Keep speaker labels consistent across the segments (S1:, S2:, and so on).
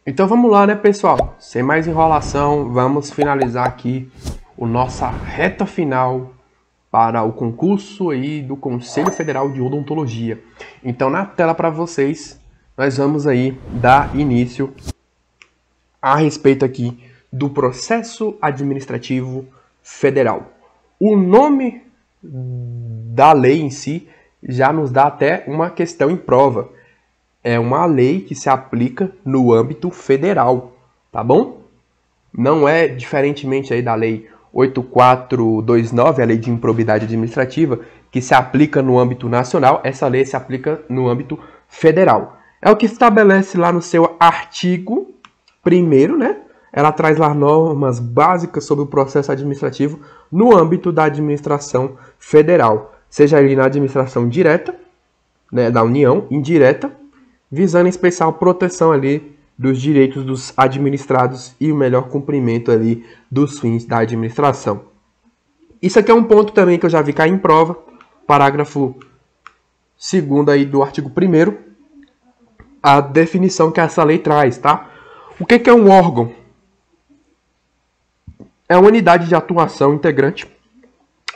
S1: Então vamos lá, né, pessoal? Sem mais enrolação, vamos finalizar aqui a nossa reta final para o concurso aí do Conselho Federal de Odontologia. Então na tela para vocês, nós vamos aí dar início a respeito aqui do processo administrativo federal. O nome da lei em si já nos dá até uma questão em prova. É uma lei que se aplica no âmbito federal, tá bom? Não é diferentemente aí da lei 8429, a lei de improbidade administrativa, que se aplica no âmbito nacional, essa lei se aplica no âmbito federal. É o que estabelece lá no seu artigo 1º, né? Ela traz lá normas básicas sobre o processo administrativo no âmbito da administração federal, seja ele na administração direta, né, da União, indireta, visando em especial proteção ali dos direitos dos administrados e o melhor cumprimento ali dos fins da administração. Isso aqui é um ponto também que eu já vi cair em prova, parágrafo 2º aí do artigo 1º, a definição que essa lei traz, tá? O que é um órgão? É uma unidade de atuação integrante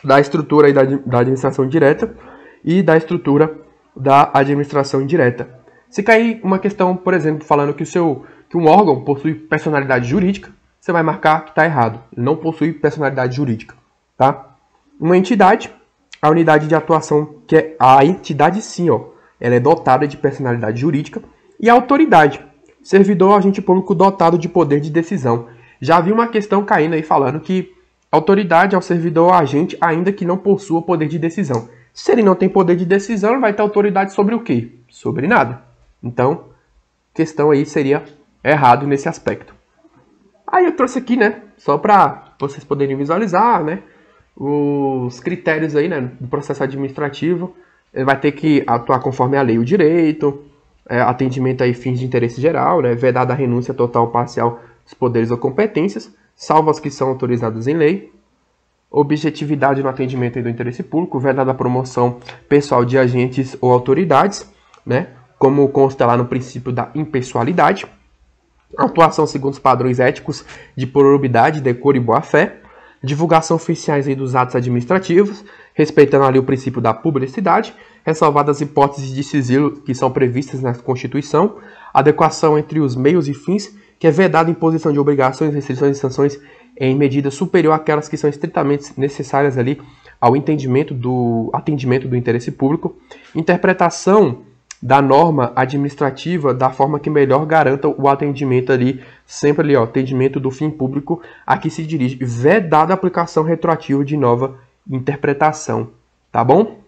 S1: da estrutura aí da administração direta e da estrutura da administração indireta. Se cair uma questão, por exemplo, falando que um órgão possui personalidade jurídica, você vai marcar que está errado. Ele não possui personalidade jurídica, tá? Uma entidade, a unidade de atuação, que é a entidade sim, ó, ela é dotada de personalidade jurídica. E a autoridade, servidor ou agente público dotado de poder de decisão. Já vi uma questão caindo aí falando que autoridade é o servidor ou agente, ainda que não possua poder de decisão. Se ele não tem poder de decisão, ele vai ter autoridade sobre o quê? Sobre nada. Então, questão aí seria errado nesse aspecto. Aí eu trouxe aqui, né, só para vocês poderem visualizar, né, os critérios aí, né, do processo administrativo. Ele vai ter que atuar conforme a lei e o direito, atendimento aí fins de interesse geral, né, vedada a renúncia total ou parcial dos poderes ou competências, salvo as que são autorizadas em lei, objetividade no atendimento aí do interesse público, vedada a promoção pessoal de agentes ou autoridades, né, como consta lá no princípio da impessoalidade, atuação segundo os padrões éticos de probidade, decoro e boa-fé, divulgação oficiais aí dos atos administrativos, respeitando ali o princípio da publicidade, ressalvadas as hipóteses de sigilo que são previstas na Constituição, adequação entre os meios e fins, que é vedada a imposição de obrigações, restrições e sanções em medida superior àquelas que são estritamente necessárias ali ao atendimento do interesse público, interpretação da norma administrativa da forma que melhor garanta o atendimento ali, sempre ali, ó, atendimento do fim público a que se dirige, vedada a aplicação retroativa de nova interpretação, tá bom?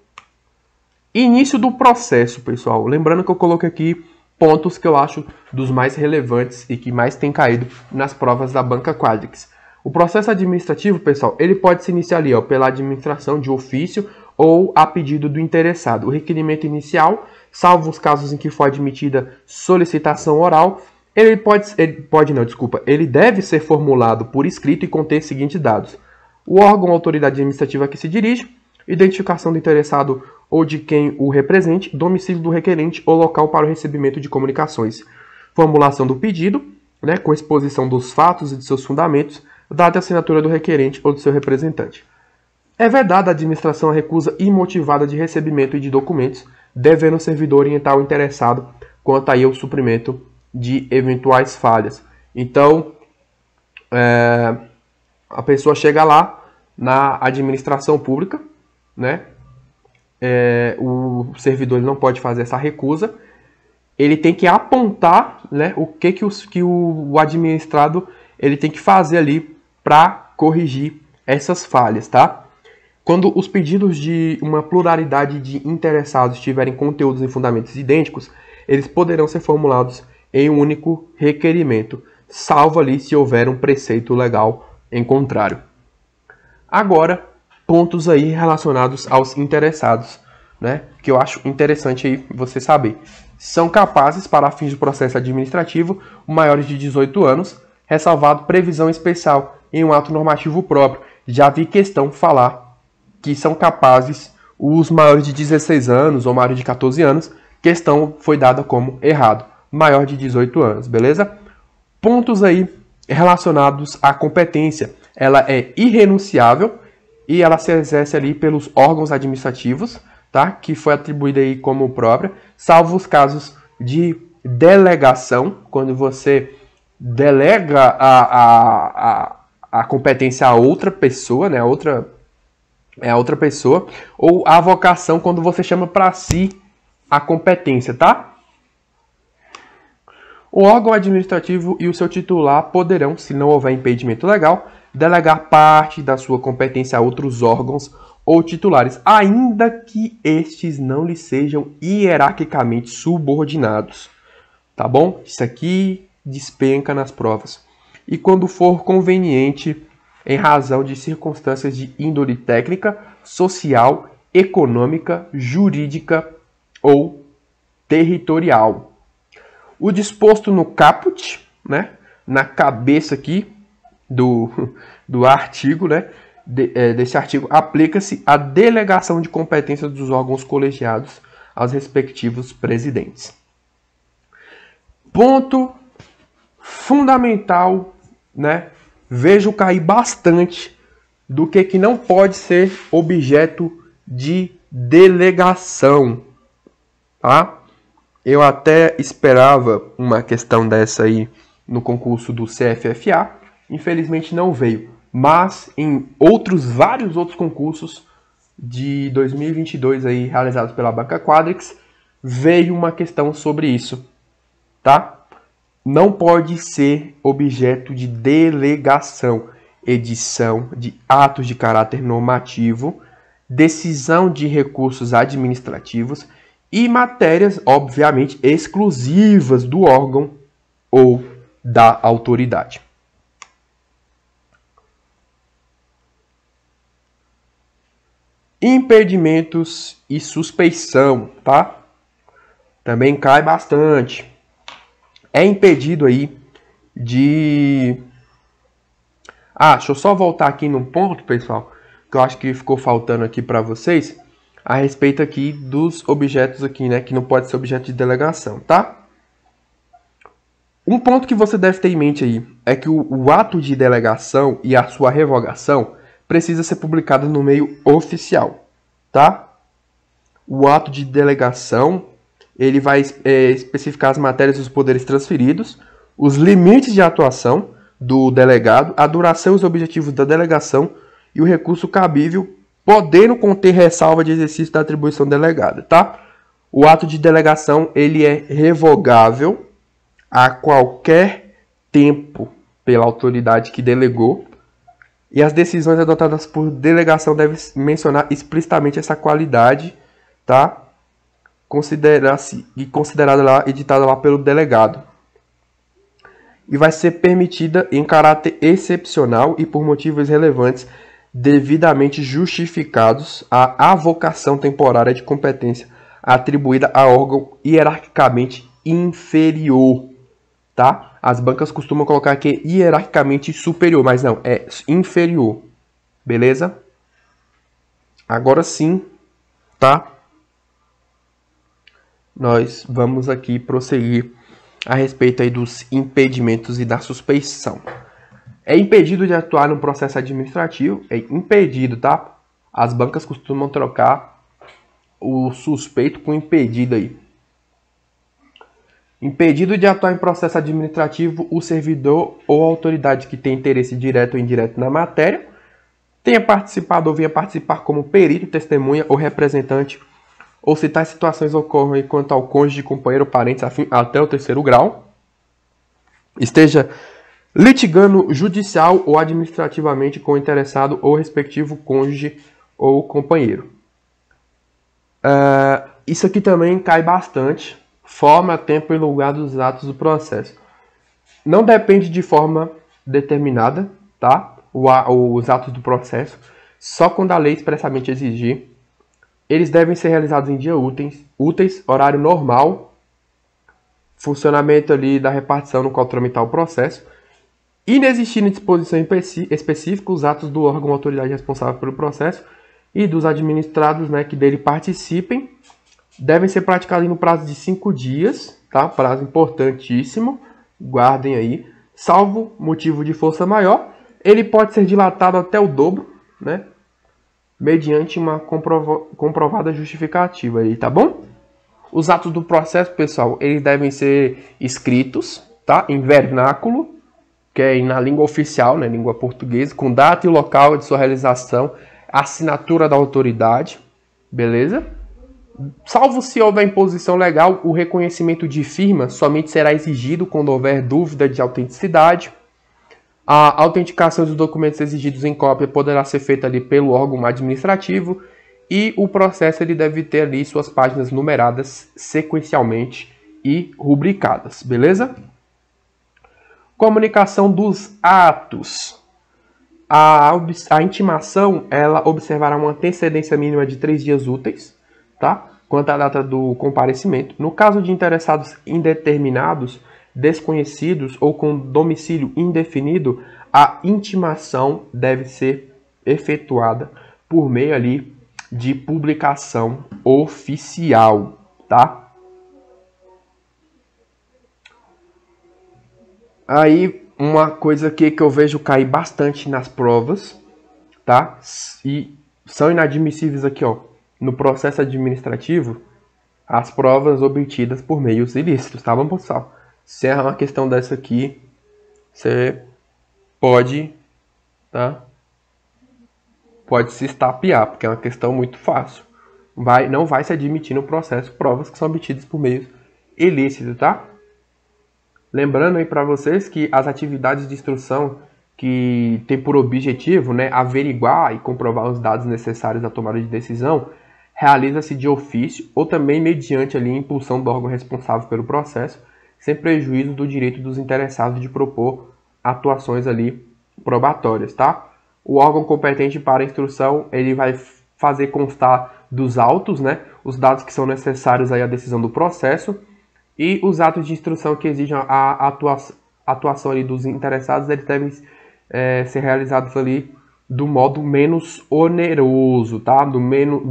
S1: Início do processo, pessoal. Lembrando que eu coloquei aqui pontos que eu acho dos mais relevantes e que mais tem caído nas provas da banca Quadrix. O processo administrativo, pessoal, ele pode se iniciar ali, ó, pela administração de ofício ou a pedido do interessado. O requerimento inicial, salvo os casos em que for admitida solicitação oral, ele deve ser formulado por escrito e conter os seguintes dados: o órgão ou autoridade administrativa a que se dirige, identificação do interessado ou de quem o represente, domicílio do requerente ou local para o recebimento de comunicações, formulação do pedido, né, com exposição dos fatos e de seus fundamentos, data e assinatura do requerente ou do seu representante. É vedada a administração a recusa imotivada de recebimento e de documentos, devendo o servidor orientar o interessado quanto aí ao suprimento de eventuais falhas. Então, a pessoa chega lá na administração pública, né? O servidor não pode fazer essa recusa, ele tem que apontar, né, o que o administrado ele tem que fazer ali para corrigir essas falhas, tá? Quando os pedidos de uma pluralidade de interessados tiverem conteúdos e fundamentos idênticos, eles poderão ser formulados em um único requerimento, salvo ali se houver um preceito legal em contrário. Agora, pontos aí relacionados aos interessados, né, que eu acho interessante aí você saber. São capazes, para fins de processo administrativo, maiores de 18 anos, ressalvado previsão especial em um ato normativo próprio. Já vi questão falar que são capazes os maiores de 16 anos ou maiores de 14 anos, questão foi dada como errado, maior de 18 anos, beleza? pontos aí relacionados à competência. Ela é irrenunciável e ela se exerce ali pelos órgãos administrativos, tá? Que foi atribuída aí como própria, salvo os casos de delegação, quando você delega a competência a outra pessoa, né? A outra pessoa, ou a avocação, quando você chama para si a competência, tá? O órgão administrativo e o seu titular poderão, se não houver impedimento legal, delegar parte da sua competência a outros órgãos ou titulares, ainda que estes não lhes sejam hierarquicamente subordinados. Tá bom? Isso aqui despenca nas provas. E quando for conveniente, em razão de circunstâncias de índole técnica, social, econômica, jurídica ou territorial. O disposto no caput, né, na cabeça aqui do artigo, né, desse artigo, aplica-se a delegação de competência dos órgãos colegiados aos respectivos presidentes. Ponto fundamental, né? Vejo cair bastante do que não pode ser objeto de delegação, tá? Eu até esperava uma questão dessa aí no concurso do CFFA, infelizmente não veio, mas em vários outros concursos de 2022 aí realizados pela Banca Quadrix, veio uma questão sobre isso, tá? Não pode ser objeto de delegação, edição de atos de caráter normativo, decisão de recursos administrativos e matérias, obviamente, exclusivas do órgão ou da autoridade. Impedimentos e suspeição, tá? Também cai bastante. É impedido aí de... deixa eu só voltar aqui num ponto, pessoal, que eu acho que ficou faltando aqui para vocês, a respeito aqui dos objetos aqui, né, que não pode ser objeto de delegação, tá? Um ponto que você deve ter em mente aí é que o ato de delegação e a sua revogação precisa ser publicado no meio oficial, tá? O ato de delegação, ele vai especificar as matérias dos poderes transferidos, os limites de atuação do delegado, a duração e os objetivos da delegação e o recurso cabível, podendo conter ressalva de exercício da atribuição delegada, tá? O ato de delegação, ele é revogável a qualquer tempo pela autoridade que delegou, e as decisões adotadas por delegação devem mencionar explicitamente essa qualidade, tá? Considerada lá, editada lá pelo delegado. E vai ser permitida em caráter excepcional e por motivos relevantes devidamente justificados a avocação temporária de competência atribuída a órgão hierarquicamente inferior, tá? As bancas costumam colocar aqui hierarquicamente superior, mas não, é inferior, beleza? Agora sim, tá? Nós vamos aqui prosseguir a respeito aí dos impedimentos e da suspeição. É impedido de atuar no processo administrativo, é impedido, tá? As bancas costumam trocar o suspeito com impedido aí. Impedido de atuar em processo administrativo o servidor ou autoridade que tem interesse direto ou indireto na matéria, tenha participado ou venha participar como perito, testemunha ou representante, ou se tais situações ocorrem quanto ao cônjuge, companheiro, parentes, afim, até o 3º grau, esteja litigando judicial ou administrativamente com o interessado ou respectivo cônjuge ou companheiro. Isso aqui também cai bastante. Forma, tempo e lugar dos atos do processo. Não depende de forma determinada, tá? Os atos do processo, só quando a lei expressamente exigir. Eles devem ser realizados em dias úteis, horário normal, funcionamento ali da repartição no qual tramitar o processo. Inexistindo disposição específica, os atos do órgão ou autoridade responsável pelo processo e dos administrados, né, que dele participem, devem ser praticados no prazo de 5 dias, tá? Prazo importantíssimo, guardem aí. salvo motivo de força maior, ele pode ser dilatado até o dobro, né? Mediante uma comprovada justificativa aí, tá bom? Os atos do processo, pessoal, eles devem ser escritos, tá? Em vernáculo, que é na língua oficial, né? Língua portuguesa, com data e local de sua realização, assinatura da autoridade, beleza? Salvo se houver imposição legal, o reconhecimento de firma somente será exigido quando houver dúvida de autenticidade. A autenticação dos documentos exigidos em cópia poderá ser feita ali pelo órgão administrativo e o processo ele deve ter ali suas páginas numeradas sequencialmente e rubricadas, beleza? Comunicação dos atos. A intimação ela observará uma antecedência mínima de 3 dias úteis, tá? Quanto à data do comparecimento. No caso de interessados indeterminados, desconhecidos ou com domicílio indefinido, a intimação deve ser efetuada por meio ali de publicação oficial, tá? Aí, uma coisa que eu vejo cair bastante nas provas, tá? E são inadmissíveis aqui, ó, no processo administrativo, as provas obtidas por meios ilícitos, tá bom, pessoal? Se é uma questão dessa aqui, você pode, tá? Pode se estapear, porque é uma questão muito fácil. Não vai se admitir no processo provas que são obtidas por meios ilícitos, tá? Lembrando aí para vocês que as atividades de instrução que tem por objetivo, né, averiguar e comprovar os dados necessários à tomada de decisão, realiza-se de ofício ou também mediante ali impulsão do órgão responsável pelo processo, sem prejuízo do direito dos interessados de propor atuações ali probatórias, tá? O órgão competente para a instrução, ele vai fazer constar dos autos, né, os dados que são necessários aí à decisão do processo e os atos de instrução que exijam a atuação ali dos interessados, eles devem ser realizados ali do modo menos oneroso, tá? Do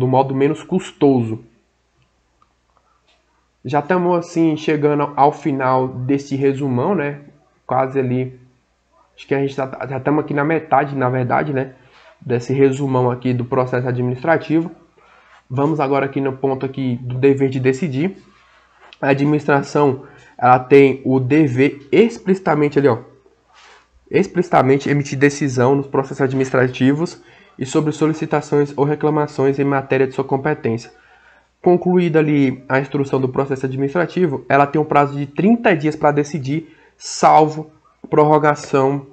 S1: modo menos custoso. Já estamos assim chegando ao final desse resumão, né? Quase ali, acho que a gente já estamos aqui na metade, na verdade, né? Desse resumão aqui do processo administrativo. Vamos agora aqui no ponto aqui do dever de decidir. A administração, ela tem o dever explicitamente ali, ó, explicitamente emitir decisão nos processos administrativos e sobre solicitações ou reclamações em matéria de sua competência. Concluída ali a instrução do processo administrativo, ela tem um prazo de 30 dias para decidir, salvo prorrogação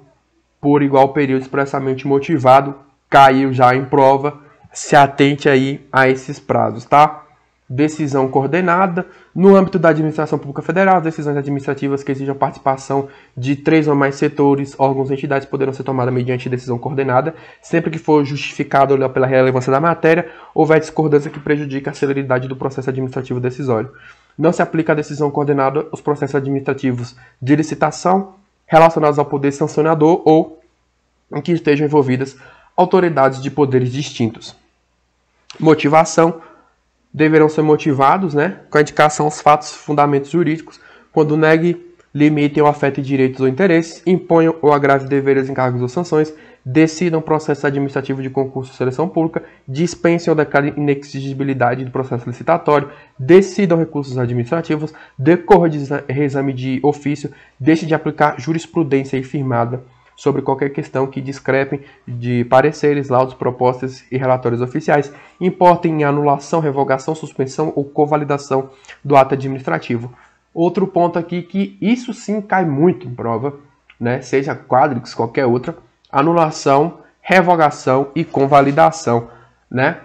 S1: por igual período expressamente motivado. Caiu já em prova, se atente aí a esses prazos, tá? Decisão coordenada. No âmbito da administração pública federal, as decisões administrativas que exijam a participação de 3 ou mais setores, órgãos e entidades poderão ser tomadas mediante decisão coordenada, sempre que for justificado pela relevância da matéria, houver discordância que prejudique a celeridade do processo administrativo decisório. Não se aplica a decisão coordenada aos processos administrativos de licitação relacionados ao poder sancionador ou em que estejam envolvidas autoridades de poderes distintos. Motivação. Deverão ser motivados, né, com a indicação aos fatos, fundamentos jurídicos, quando negue, limitem ou afetem direitos ou interesses, imponham ou agravem deveres, encargos ou sanções, decidam processo administrativo de concurso ou seleção pública, dispensem ou declarem inexigibilidade do processo licitatório, decidam recursos administrativos, decorra de reexame de ofício, deixe de aplicar jurisprudência firmada sobre qualquer questão que discrepem de pareceres, laudos, propostas e relatórios oficiais, importem em anulação, revogação, suspensão ou convalidação do ato administrativo. Outro ponto aqui que isso sim cai muito em prova, né? Seja quadrix, qualquer outra, anulação, revogação e convalidação, né?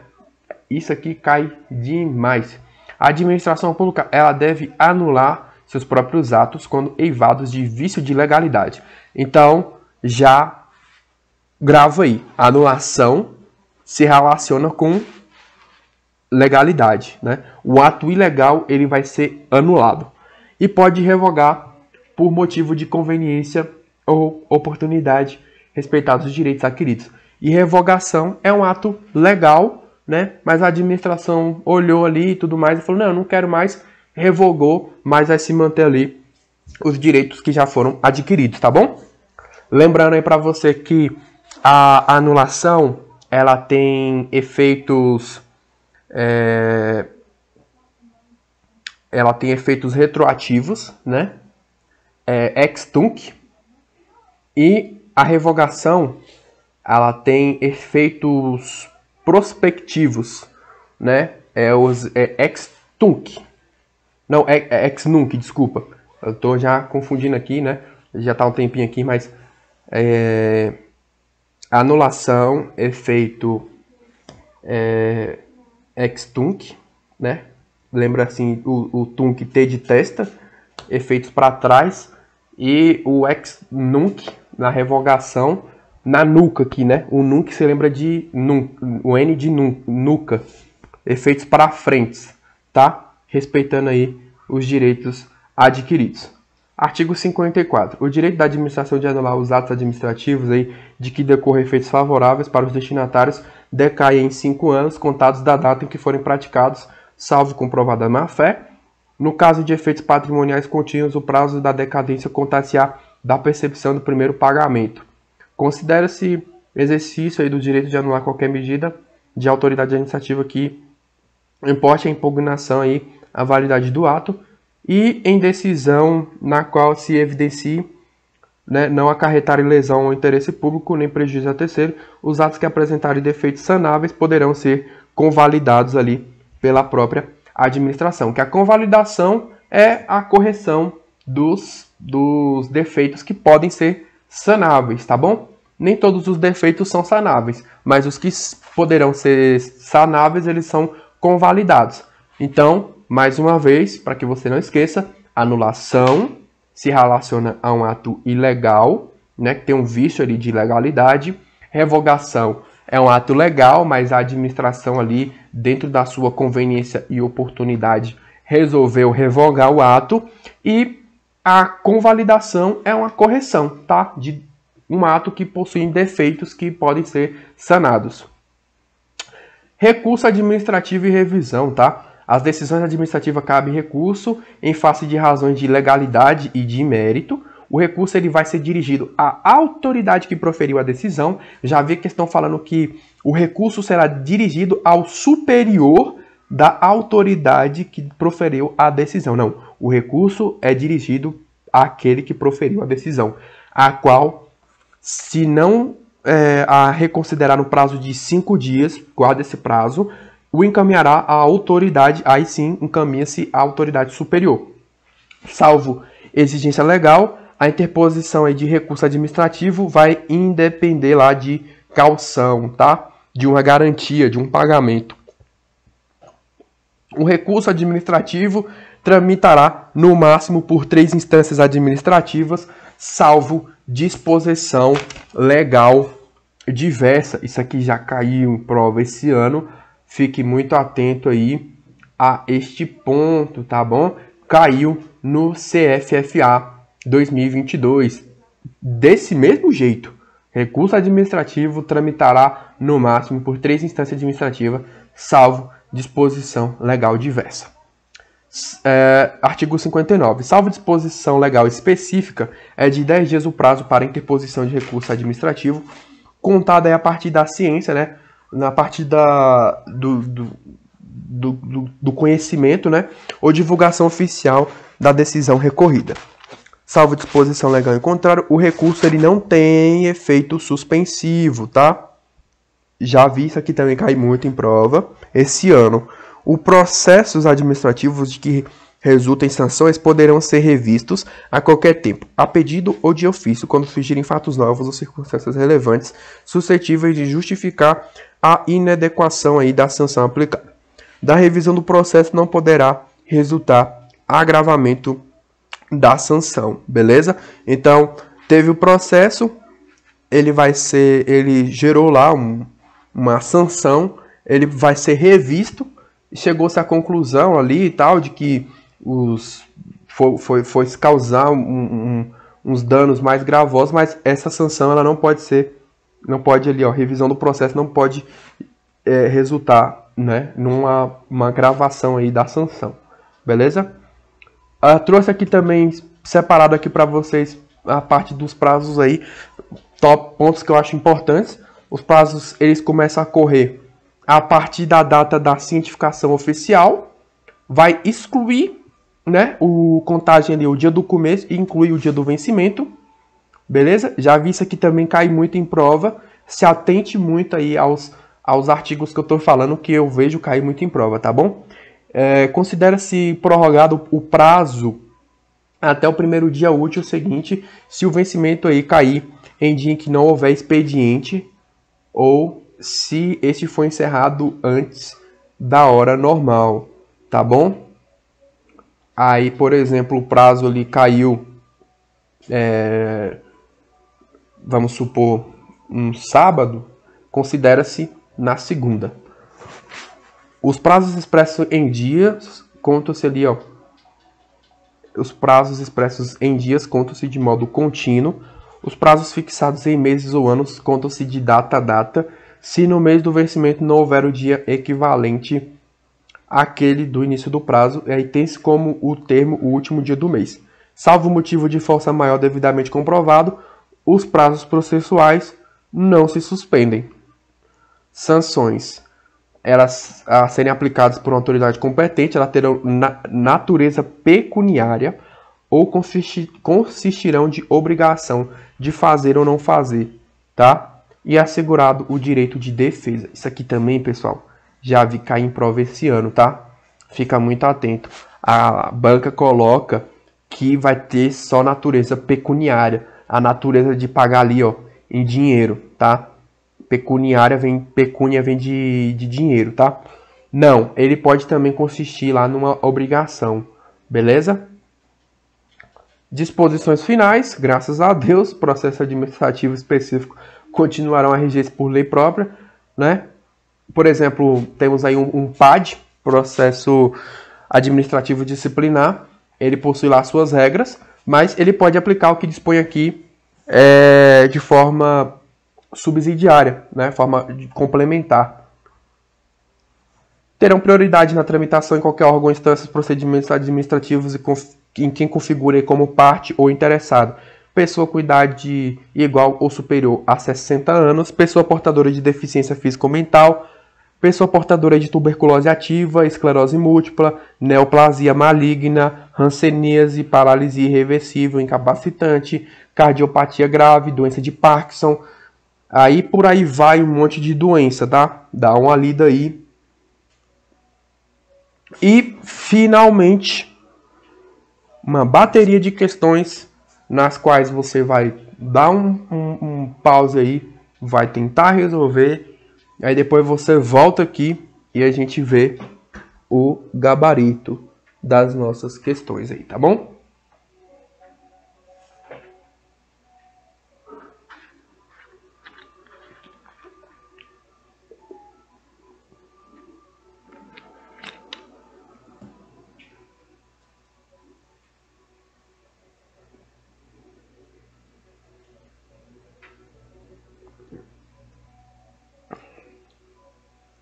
S1: Isso aqui cai demais. A administração pública, ela deve anular seus próprios atos quando eivados de vício de legalidade. Então, já gravo aí, anulação se relaciona com legalidade, né? O ato ilegal ele vai ser anulado e pode revogar por motivo de conveniência ou oportunidade, respeitados os direitos adquiridos. E revogação é um ato legal, né? Mas a administração olhou ali e tudo mais e falou, não, eu não quero mais, revogou, mas vai se manter ali os direitos que já foram adquiridos, tá bom? Lembrando aí para você que a anulação, ela tem efeitos retroativos, né? Ex tunc, e a revogação, ela tem efeitos prospectivos, né? Ex tunc. Não, ex nunc, desculpa. Eu tô já confundindo aqui, né? Já tá um tempinho aqui, mas anulação, efeito ex tunc, né? Lembra assim o tunc T de testa, efeitos para trás, e o ex nunc na revogação, na nuca aqui, né? O nunc se lembra de o N de nuca, efeitos para frente, tá? Respeitando aí os direitos adquiridos. Artigo 54. O direito da administração de anular os atos administrativos aí de que decorram efeitos favoráveis para os destinatários decai em 5 anos, contados da data em que forem praticados, salvo comprovada má-fé. No caso de efeitos patrimoniais contínuos, o prazo da decadência contar-se-á da percepção do primeiro pagamento. Considera-se exercício aí do direito de anular qualquer medida de autoridade administrativa que importe a impugnação aí a validade do ato, e em decisão na qual se evidencie, né, não acarretarem lesão ao interesse público nem prejuízo a terceiro, os atos que apresentarem defeitos sanáveis poderão ser convalidados ali pela própria administração. Que a convalidação é a correção dos defeitos que podem ser sanáveis, tá bom? Nem todos os defeitos são sanáveis, mas os que poderão ser sanáveis, eles são convalidados. Então, mais uma vez, para que você não esqueça, anulação se relaciona a um ato ilegal, né, que tem um vício ali de ilegalidade. Revogação é um ato legal, mas a administração ali, dentro da sua conveniência e oportunidade, resolveu revogar o ato. E a convalidação é uma correção, tá? De um ato que possui defeitos que podem ser sanados. Recurso administrativo e revisão, tá? As decisões administrativas cabem recurso em face de razões de legalidade e de mérito. O recurso ele vai ser dirigido à autoridade que proferiu a decisão. Já vi que estão falando que o recurso será dirigido ao superior da autoridade que proferiu a decisão. Não, o recurso é dirigido àquele que proferiu a decisão, a qual, se não a reconsiderar no prazo de 5 dias, guarda esse prazo, o encaminhará à autoridade, aí sim encaminha-se à autoridade superior. Salvo exigência legal, a interposição aí de recurso administrativo vai independer lá de caução, tá? De uma garantia, de um pagamento. O recurso administrativo tramitará no máximo por 3 instâncias administrativas, salvo disposição legal diversa. Isso aqui já caiu em prova esse ano. Fique muito atento aí a este ponto, tá bom? Caiu no CFFA 2022. Desse mesmo jeito, recurso administrativo tramitará no máximo por 3 instâncias administrativas, salvo disposição legal diversa. Artigo 59. Salvo disposição legal específica, é de 10 dias o prazo para interposição de recurso administrativo, contada aí a partir da ciência, né? Na parte do conhecimento, né, ou divulgação oficial da decisão recorrida. Salvo disposição legal em contrário, o recurso ele não tem efeito suspensivo, tá? Já vi isso aqui também cair muito em prova esse ano. Os processos administrativos de que resultam em sanções poderão ser revistos a qualquer tempo, a pedido ou de ofício, quando surgirem fatos novos ou circunstâncias relevantes suscetíveis de justificar a inadequação aí da sanção aplicada. Da revisão do processo não poderá resultar agravamento da sanção, beleza? Então, teve o processo, ele gerou lá uma sanção, ele vai ser revisto, chegou-se à conclusão ali e tal, de que foi causar uns danos mais gravosos, mas essa sanção ela não pode ali, ó, revisão do processo não pode resultar, né, numa gravação aí da sanção, beleza? Trouxe aqui também separado aqui para vocês a parte dos prazos aí, top pontos que eu acho importantes. Os prazos, eles começam a correr a partir da data da cientificação oficial, vai excluir, né, o contagem ali, o dia do começo, e inclui o dia do vencimento, beleza? Já vi isso aqui também cai muito em prova, se atente muito aí aos artigos que eu estou falando, que eu vejo cair muito em prova, tá bom? Considera-se prorrogado o prazo até o primeiro dia útil seguinte, se o vencimento aí cair em dia em que não houver expediente, ou se este foi encerrado antes da hora normal, tá bom? Aí, por exemplo, o prazo ali caiu, vamos supor, um sábado, considera-se na segunda. Os prazos expressos em dias, contam-se ali, ó. Os prazos expressos em dias contam-se de modo contínuo. Os prazos fixados em meses ou anos contam-se de data a data, se no mês do vencimento não houver o dia equivalente àquele do início do prazo, e aí tem-se como o termo o último dia do mês. Salvo motivo de força maior devidamente comprovado, os prazos processuais não se suspendem. Sanções. Elas a serem aplicadas por uma autoridade competente, elas terão natureza pecuniária ou consistirão de obrigação de fazer ou não fazer, tá? E assegurado o direito de defesa. Isso aqui também, pessoal, já vi cair em prova esse ano, tá? Fica muito atento. A banca coloca que vai ter só natureza pecuniária, a natureza de pagar ali, ó, em dinheiro, tá? Pecúnia vem de dinheiro, tá? Não, ele pode também consistir lá numa obrigação, beleza? Disposições finais, graças a Deus, processo administrativo específico continuarão a reger por lei própria, né? Por exemplo, temos aí um PAD, processo administrativo disciplinar, ele possui lá suas regras, mas ele pode aplicar o que dispõe aqui de forma subsidiária, né? Forma complementar. Terão prioridade na tramitação em qualquer órgão, instâncias, procedimentos administrativos e em quem configure como parte ou interessado. Pessoa com idade igual ou superior a 60 anos, pessoa portadora de deficiência física ou mental, pessoa portadora de tuberculose ativa, esclerose múltipla, neoplasia maligna, hanseníase, paralisia irreversível, incapacitante, cardiopatia grave, doença de Parkinson. Aí por aí vai um monte de doença, tá? Dá uma lida aí. E finalmente, uma bateria de questões nas quais você vai dar um pause aí, vai tentar resolver, aí depois você volta aqui e a gente vê o gabarito das nossas questões aí, tá bom?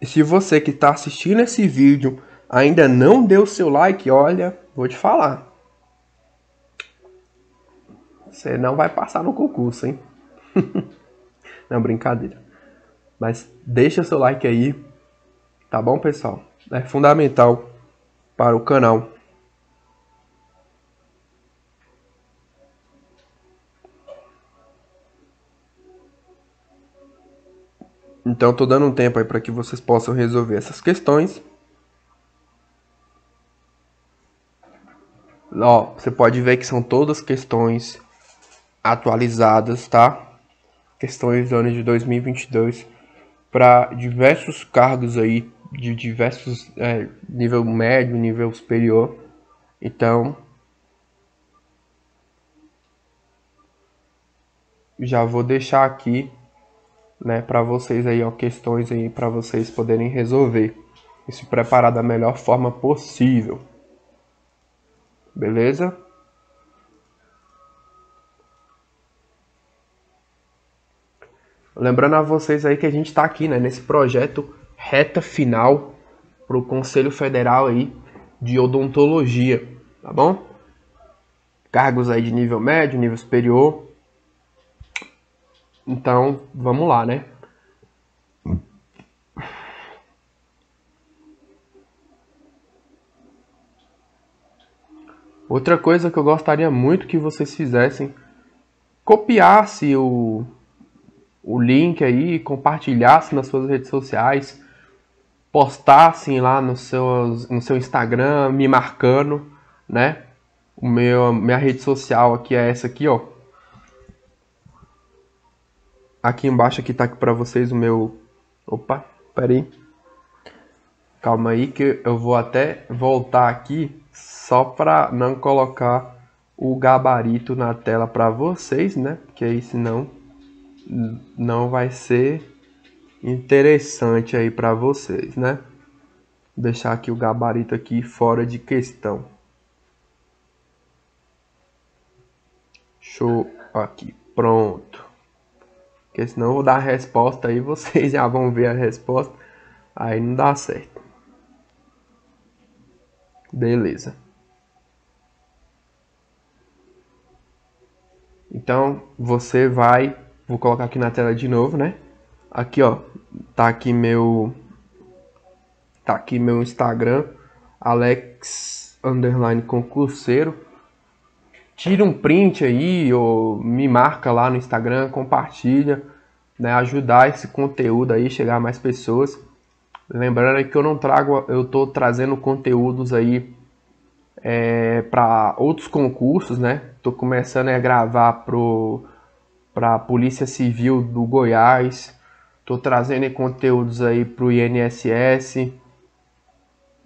S1: E se você que está assistindo esse vídeo ainda não deu seu like, olha, vou te falar. Você não vai passar no concurso, hein? Não, brincadeira. Mas deixa seu like aí, tá bom, pessoal? É fundamental para o canal. Então, tô dando um tempo aí para que vocês possam resolver essas questões. Ó, você pode ver que são todas questões atualizadas, tá? Questões do ano de 2022 para diversos cargos aí, de diversos nível médio, nível superior. Então, já vou deixar aqui, né, para vocês aí, ó, questões aí para vocês poderem resolver e se preparar da melhor forma possível. Beleza? Lembrando a vocês aí que a gente está aqui, né, nesse projeto reta final para o Conselho Federal aí de Odontologia, tá bom? cargos aí de nível médio, nível superior. Então, vamos lá, né? Outra coisa que eu gostaria muito que vocês fizessem, copiasse o link aí, compartilhasse nas suas redes sociais, postassem lá no seu Instagram, me marcando, né? Minha rede social aqui é essa aqui, ó. Aqui embaixo aqui tá aqui pra vocês o meu... Opa, pera aí. Calma aí que eu vou até voltar aqui só pra não colocar o gabarito na tela pra vocês, né? Porque aí senão não vai ser interessante aí pra vocês, né? Vou deixar aqui o gabarito aqui fora de questão. Show aqui, pronto. Porque senão eu vou dar a resposta aí, vocês já vão ver a resposta. Aí não dá certo. Beleza. Então, você vai... Vou colocar aqui na tela de novo, né? Aqui, ó. Tá aqui meu Instagram. Alex_concurseiro. Tira um print aí, ou me marca lá no Instagram, compartilha, né? Ajudar esse conteúdo aí, chegar a mais pessoas. Lembrando que eu tô trazendo conteúdos aí para outros concursos, né? Tô começando a gravar para a Polícia Civil do Goiás. Tô trazendo conteúdos aí para o INSS.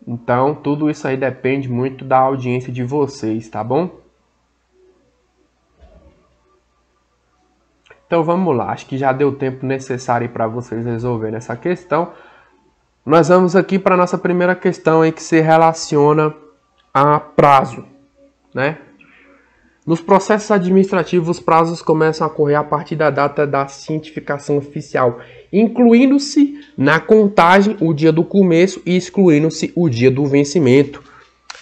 S1: Então, tudo isso aí depende muito da audiência de vocês, tá bom? Então vamos lá, acho que já deu tempo necessário para vocês resolverem essa questão. Nós vamos aqui para a nossa primeira questão aí que se relaciona a prazo, né? Nos processos administrativos, os prazos começam a correr a partir da data da cientificação oficial, incluindo-se na contagem o dia do começo e excluindo-se o dia do vencimento.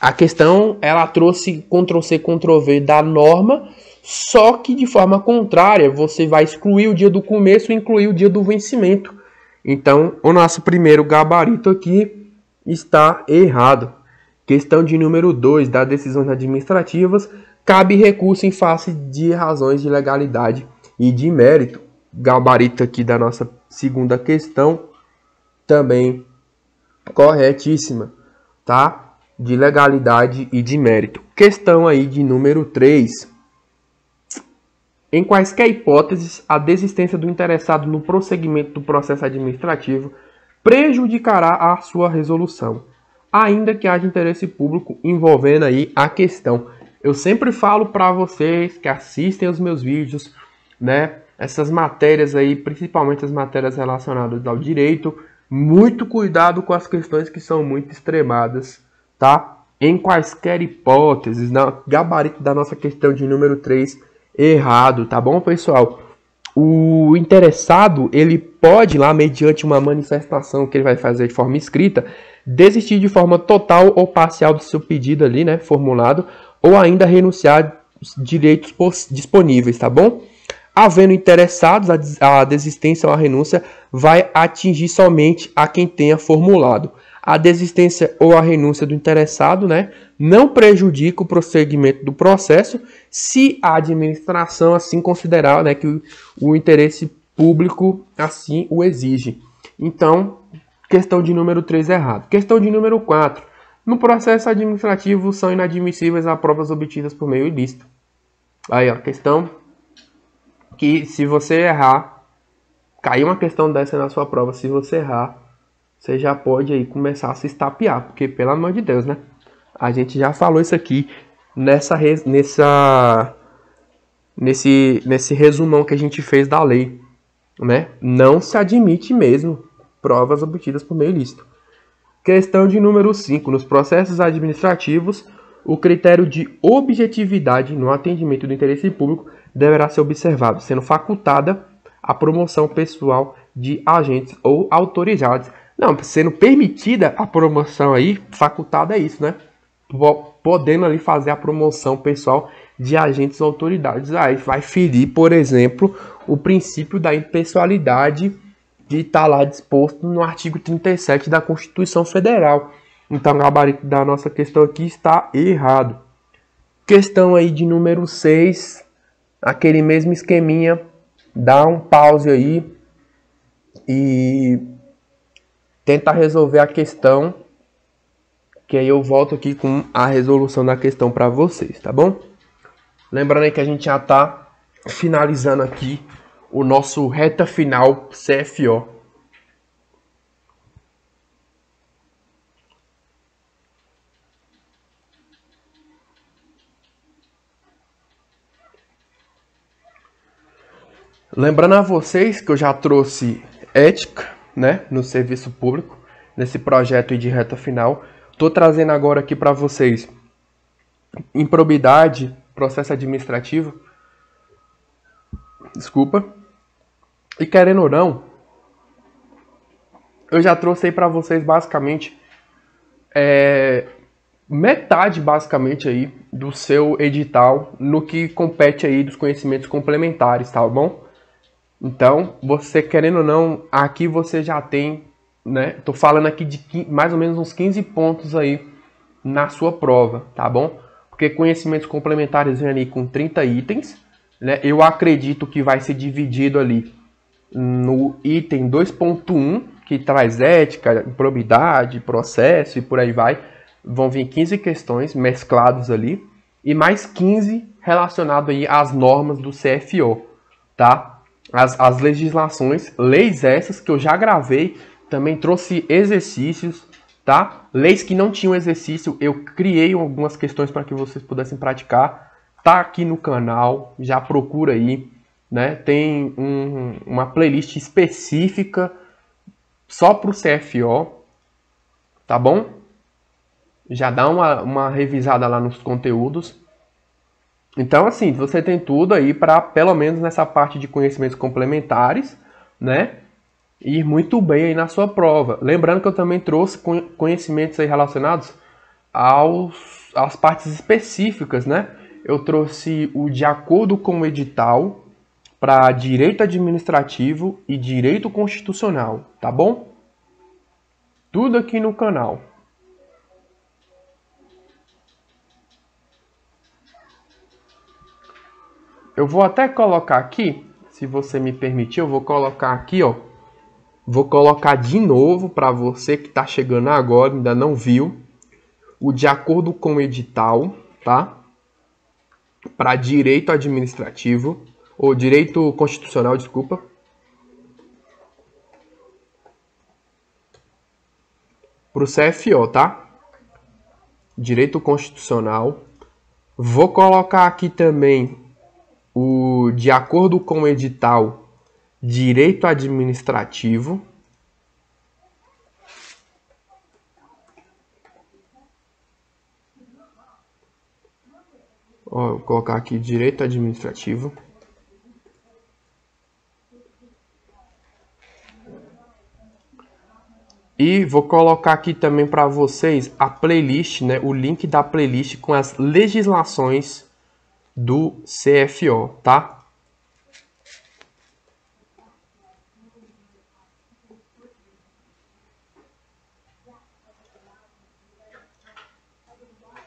S1: A questão, ela trouxe Ctrl+C, Ctrl+V da norma, só que de forma contrária, você vai excluir o dia do começo e incluir o dia do vencimento. Então, o nosso primeiro gabarito aqui está errado. Questão de número 2, das decisões administrativas, cabe recurso em face de razões de legalidade e de mérito. Gabarito aqui da nossa segunda questão, também corretíssima, tá? De legalidade e de mérito. Questão aí de número 3. Em quaisquer hipóteses, a desistência do interessado no prosseguimento do processo administrativo prejudicará a sua resolução, ainda que haja interesse público envolvendo aí a questão. Eu sempre falo para vocês que assistem os meus vídeos, né? Essas matérias aí, principalmente as matérias relacionadas ao direito, muito cuidado com as questões que são muito extremadas, tá? Em quaisquer hipóteses, na gabarito da nossa questão de número 3, errado, tá bom, pessoal? O interessado, ele pode lá, mediante uma manifestação que ele vai fazer de forma escrita, desistir de forma total ou parcial do seu pedido ali, né, formulado, ou ainda renunciar aos direitos disponíveis, tá bom? Havendo interessados, a desistência ou a renúncia vai atingir somente a quem tenha formulado. A desistência ou a renúncia do interessado, né, não prejudica o prosseguimento do processo se a administração assim considerar, né, que o interesse público assim o exige. Então, questão de número 3 é errado. Questão de número 4. No processo administrativo são inadmissíveis as provas obtidas por meio ilícito. Aí, ó, questão que se você errar, caiu uma questão dessa na sua prova, se você errar, você já pode aí começar a se estapear, porque pelo amor de Deus, né? A gente já falou isso aqui nesse resumão que a gente fez da lei, né? Não se admite mesmo provas obtidas por meio ilícito. Questão de número 5. Nos processos administrativos, o critério de objetividade no atendimento do interesse público deverá ser observado, sendo facultada a promoção pessoal de agentes ou autorizados. Não, sendo permitida a promoção aí, facultada é isso, né? Podendo ali fazer a promoção pessoal de agentes ou autoridades. Aí vai ferir, por exemplo, o princípio da impessoalidade de estar lá disposto no artigo 37 da Constituição Federal. Então, o gabarito da nossa questão aqui está errado. Questão aí de número 6, aquele mesmo esqueminha, dá um pause aí e tenta resolver a questão, que aí eu volto aqui com a resolução da questão para vocês, tá bom? Lembrando aí que a gente já está finalizando aqui o nosso reta final CFO. Lembrando a vocês que eu já trouxe ética, né, no serviço público, nesse projeto de reta final. Estou trazendo agora aqui para vocês improbidade, processo administrativo. Desculpa. E querendo ou não, eu já trouxe aí para vocês basicamente metade basicamente aí do seu edital no que compete aí dos conhecimentos complementares, tá bom? Então, você querendo ou não, aqui você já tem, né? Tô falando aqui de mais ou menos uns 15 pontos aí na sua prova, tá bom? Porque conhecimentos complementares vem ali com 30 itens, né? Eu acredito que vai ser dividido ali no item 2.1, que traz ética, improbidade, processo e por aí vai. Vão vir 15 questões mescladas ali e mais 15 relacionado aí às normas do CFO, tá? As legislações, leis essas que eu já gravei, também trouxe exercícios, tá? Leis que não tinham exercício, eu criei algumas questões para que vocês pudessem praticar. Tá aqui no canal, já procura aí, né? Tem uma playlist específica só para o CFO, tá bom? Já dá uma revisada lá nos conteúdos. Então, assim, você tem tudo aí para, pelo menos nessa parte de conhecimentos complementares, né, ir muito bem aí na sua prova. Lembrando que eu também trouxe conhecimentos aí relacionados às partes específicas, né? Eu trouxe o de acordo com o edital para direito administrativo e direito constitucional, tá bom? Tudo aqui no canal. Eu vou até colocar aqui, se você me permitir, eu vou colocar aqui, ó. Vou colocar de novo para você que está chegando agora, ainda não viu, o de acordo com o edital, tá? Para direito administrativo, ou direito constitucional, desculpa. Para o CFO, tá? Direito constitucional. Vou colocar aqui também o de acordo com o edital, direito administrativo. Ó, vou colocar aqui direito administrativo. E vou colocar aqui também para vocês a playlist, né, o link da playlist com as legislações do CFO, tá?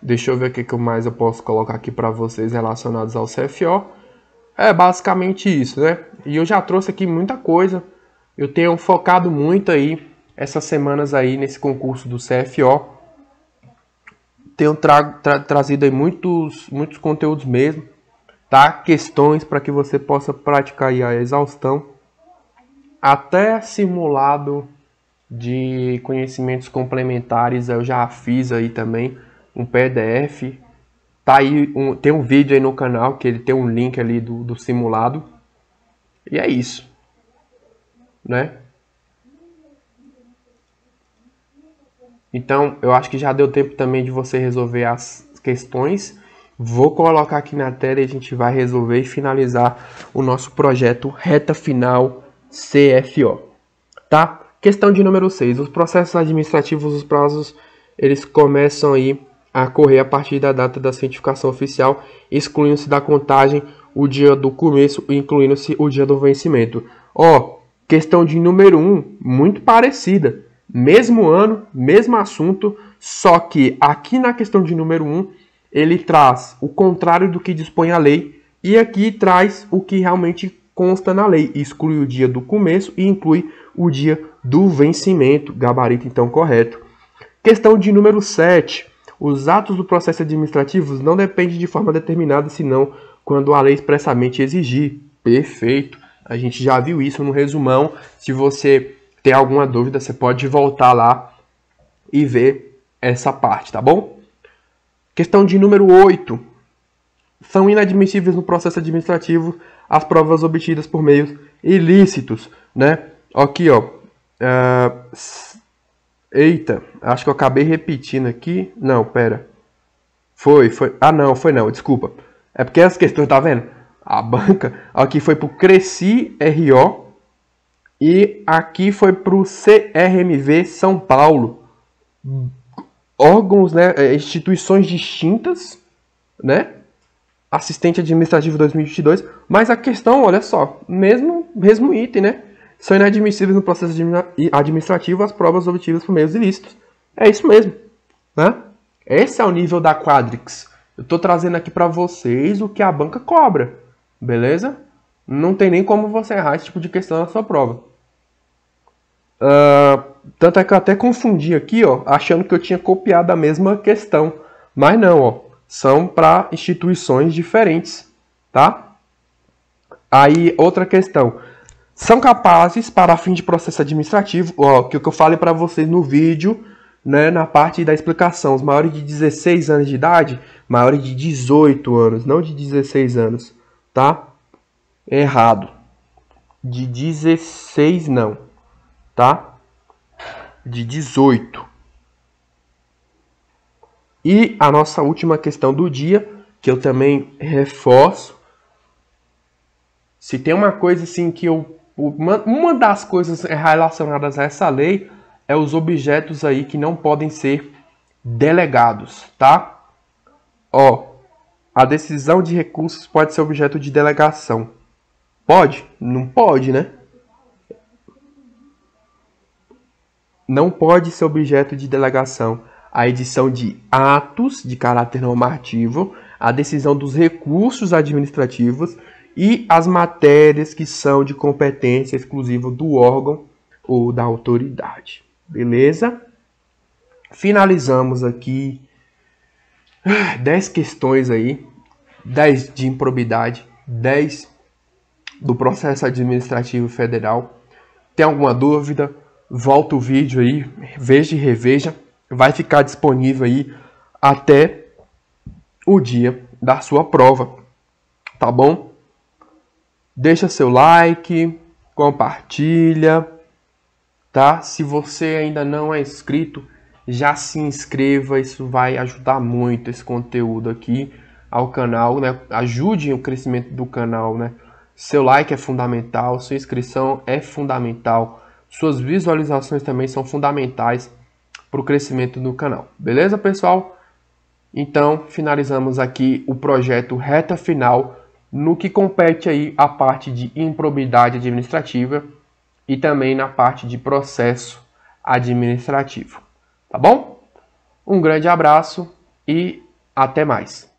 S1: Deixa eu ver o que mais eu posso colocar aqui para vocês relacionados ao CFO. É basicamente isso, né? E eu já trouxe aqui muita coisa. Eu tenho focado muito aí essas semanas aí nesse concurso do CFO. Tenho trazido aí muitos conteúdos mesmo, tá? Questões para que você possa praticar aí a exaustão. Até simulado de conhecimentos complementares eu já fiz aí também, um PDF. Tá aí, tem um vídeo aí no canal que ele tem um link ali do simulado. E é isso, né? Então, eu acho que já deu tempo também de você resolver as questões. Vou colocar aqui na tela e a gente vai resolver e finalizar o nosso projeto Reta Final CFO, tá? Questão de número 6. Os processos administrativos, os prazos, eles começam aí a correr a partir da data da cientificação oficial, excluindo-se da contagem o dia do começo e incluindo-se o dia do vencimento. Ó, questão de número 1, muito parecida. Mesmo ano, mesmo assunto, só que aqui na questão de número 1, ele traz o contrário do que dispõe a lei e aqui traz o que realmente consta na lei. Exclui o dia do começo e inclui o dia do vencimento. Gabarito, então, correto. Questão de número 7. Os atos do processo administrativo não dependem de forma determinada, senão quando a lei expressamente exigir. Perfeito. A gente já viu isso no resumão. Se você tem alguma dúvida, você pode voltar lá e ver essa parte, tá bom? Questão de número 8. São inadmissíveis no processo administrativo as provas obtidas por meios ilícitos, né? Aqui, ó. Eita, acho que eu acabei repetindo aqui. Não, pera. Foi. Ah, não, foi não, desculpa. É porque as questões, tá vendo? A banca, aqui foi pro Cresci RO e aqui foi pro CRMV São Paulo. Órgãos, né, instituições distintas, né? Assistente administrativo 2022, mas a questão, olha só, mesmo item, né? São inadmissíveis no processo administrativo as provas obtidas por meios ilícitos. É isso mesmo, né? Esse é o nível da Quadrix. Eu estou trazendo aqui para vocês o que a banca cobra, beleza? Não tem nem como você errar esse tipo de questão na sua prova. Tanto é que eu até confundi aqui, ó, achando que eu tinha copiado a mesma questão. Mas não, ó, são para instituições diferentes, tá? Aí, outra questão. São capazes, para fim de processo administrativo, ó, que eu falei para vocês no vídeo, né, na parte da explicação, os maiores de 16 anos de idade, maiores de 18 anos, não de 16 anos, tá? Errado. De 16 não, tá? De 18. E a nossa última questão do dia, que eu também reforço. Se tem uma coisa assim que uma das coisas relacionadas a essa lei é os objetos aí que não podem ser delegados, tá? Ó, a decisão de recursos pode ser objeto de delegação. Pode? Não pode, né? Não pode ser objeto de delegação a edição de atos de caráter normativo, a decisão dos recursos administrativos e as matérias que são de competência exclusiva do órgão ou da autoridade. Beleza? Finalizamos aqui 10 questões aí, 10 de improbidade, 10 do processo administrativo federal. Tem alguma dúvida? Volta o vídeo aí, veja e reveja. Vai ficar disponível aí até o dia da sua prova, tá bom? Deixa seu like, compartilha, tá? Se você ainda não é inscrito, já se inscreva, isso vai ajudar muito esse conteúdo aqui ao canal, né? Ajude o crescimento do canal, né? Seu like é fundamental, sua inscrição é fundamental, suas visualizações também são fundamentais para o crescimento do canal. Beleza, pessoal? Então, finalizamos aqui o projeto reta final no que compete aí a parte de improbidade administrativa e também na parte de processo administrativo. Tá bom? Um grande abraço e até mais.